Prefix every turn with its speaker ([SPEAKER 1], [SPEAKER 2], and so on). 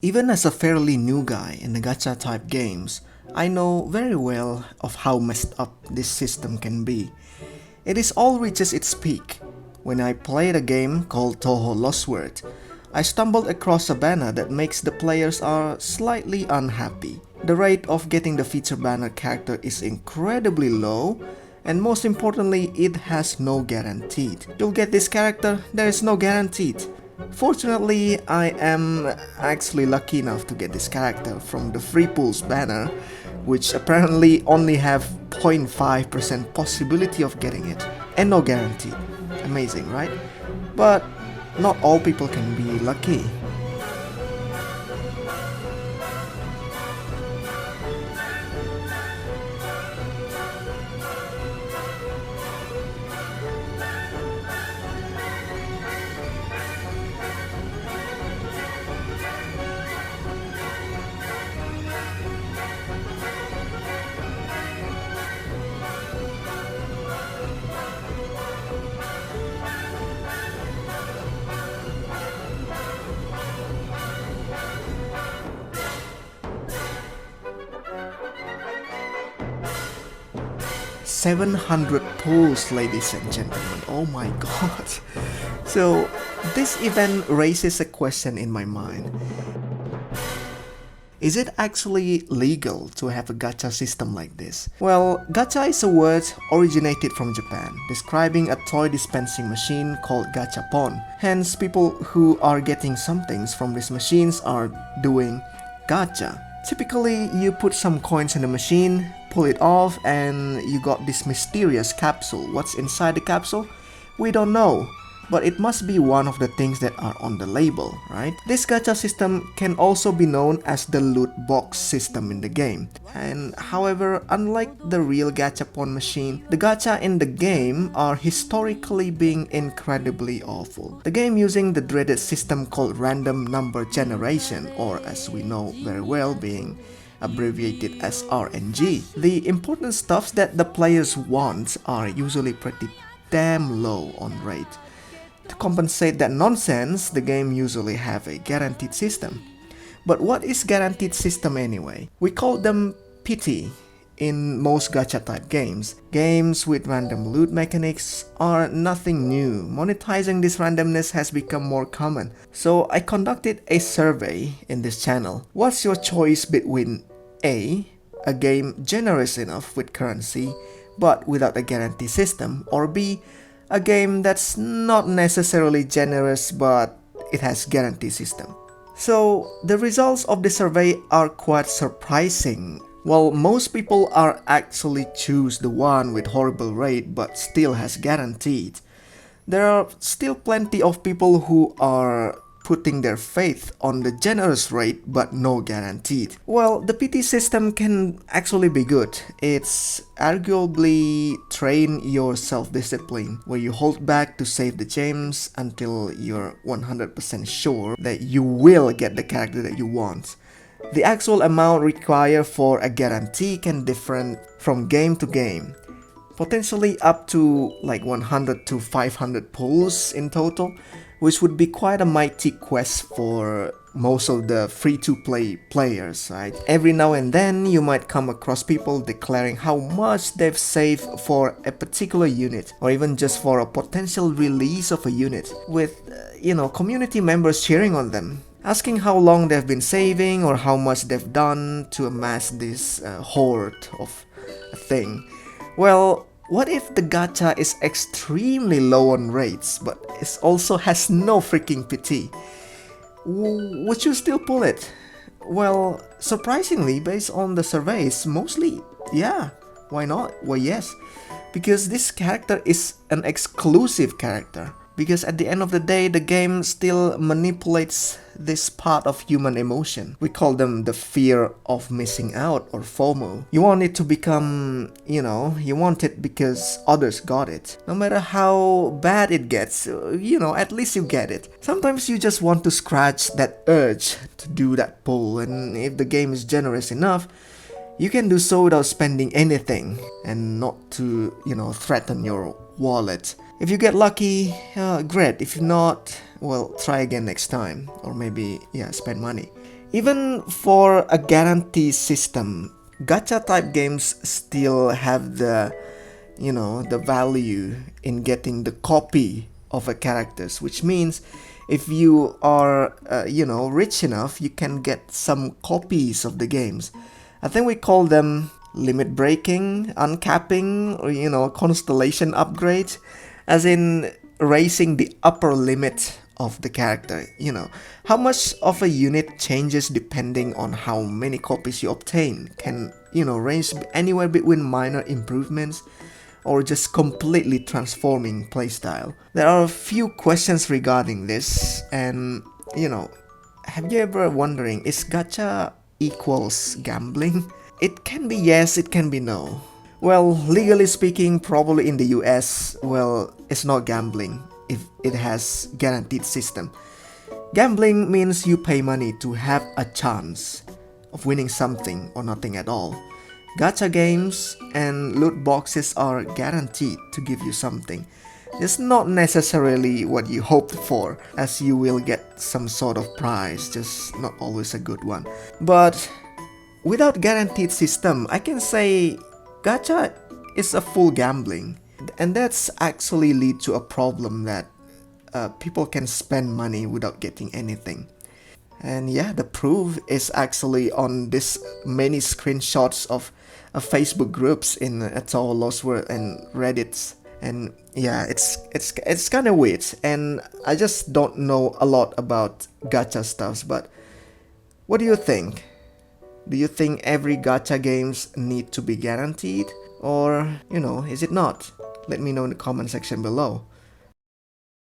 [SPEAKER 1] Even as a fairly new guy in the gacha type games, I know very well of how messed up this system can be. It is all reaches its peak. When I played a game called Toho Lost World, I stumbled across a banner that makes the players are slightly unhappy. The rate of getting the feature banner character is incredibly low, and most importantly, it has no guaranteed. You'll get this character, there is no guaranteed. Fortunately, I am actually lucky enough to get this character from the free pools banner, which apparently only have 0.5% possibility of getting it, and no guarantee. Amazing, right? But not all people can be lucky. 700 pulls, ladies and gentlemen. Oh my god. So, this event raises a question in my mind. Is it actually legal to have a gacha system like this? Well, gacha is a word originated from Japan, describing a toy dispensing machine called gachapon. Hence, people who are getting some things from these machines are doing gacha. Typically, you put some coins in the machine, pull it off, and you got this mysterious capsule. What's inside the capsule? We don't know, but it must be one of the things that are on the label, right? This gacha system can also be known as the loot box system in the game. And however, unlike the real gachapon machine, the gacha in the game are historically being incredibly awful. The game using the dreaded system called random number generation, or as we know very well being abbreviated as RNG. The important stuffs that the players want are usually pretty damn low on rate. To compensate that nonsense, the game usually have a guaranteed system. But what is guaranteed system anyway? We call them PT in most gacha type games. Games with random loot mechanics are nothing new. Monetizing this randomness has become more common. So I conducted a survey in this channel. What's your choice between A game generous enough with currency but without a guarantee system, or B, a game that's not necessarily generous but it has guarantee system? So the results of the survey are quite surprising. Well, most people are actually choose the one with horrible rate but still has guaranteed. There are still plenty of people who are putting their faith on the generous rate but no guaranteed. Well, the PT system can actually be good. It's arguably train your self-discipline, where you hold back to save the gems until you're 100% sure that you will get the character that you want. The actual amount required for a guarantee can differ from game to game, potentially up to like 100 to 500 pulls in total, which would be quite a mighty quest for most of the free-to-play players, right? Every now and then you might come across people declaring how much they've saved for a particular unit, or even just for a potential release of a unit, with community members cheering on them, asking how long they've been saving or how much they've done to amass this hoard of a thing. Well, what if the gacha is extremely low on rates, but it also has no freaking PT? Would you still pull it? Well, surprisingly, based on the surveys, mostly, yeah. Why not? Well, yes. Because this character is an exclusive character. Because at the end of the day, the game still manipulates this part of human emotion. We call them the fear of missing out, or FOMO. You want it to become, you want it because others got it. No matter how bad it gets, at least you get it. Sometimes you just want to scratch that urge to do that pull, and if the game is generous enough, you can do so without spending anything and not to, threaten your wallet. If you get lucky, great. If not, well, try again next time. Or maybe, spend money. Even for a guarantee system, gacha type games still have the value in getting the copy of a characters, which means if you are rich enough, you can get some copies of the games. I think we call them limit breaking, uncapping, or constellation upgrades, as in raising the upper limit of the character. How much of a unit changes depending on how many copies you obtain can range anywhere between minor improvements or just completely transforming playstyle. There are a few questions regarding this, and have you ever wondering, is gacha equals gambling? It can be yes, it can be no. Well, legally speaking, probably in the US, well, it's not gambling if it has guaranteed system. Gambling means you pay money to have a chance of winning something or nothing at all. Gacha games and loot boxes are guaranteed to give you something. It's not necessarily what you hoped for, as you will get some sort of prize, just not always a good one. But without guaranteed system, I can say gacha is a full gambling. And that's actually lead to a problem that people can spend money without getting anything. And yeah, the proof is actually on this many screenshots of Facebook groups in Atoll, Lost World, and Reddits. And yeah, it's kind of weird. And I just don't know a lot about gacha stuffs. But what do you think? Do you think every gacha games need to be guaranteed, or is it not? Let me know in the comment section below.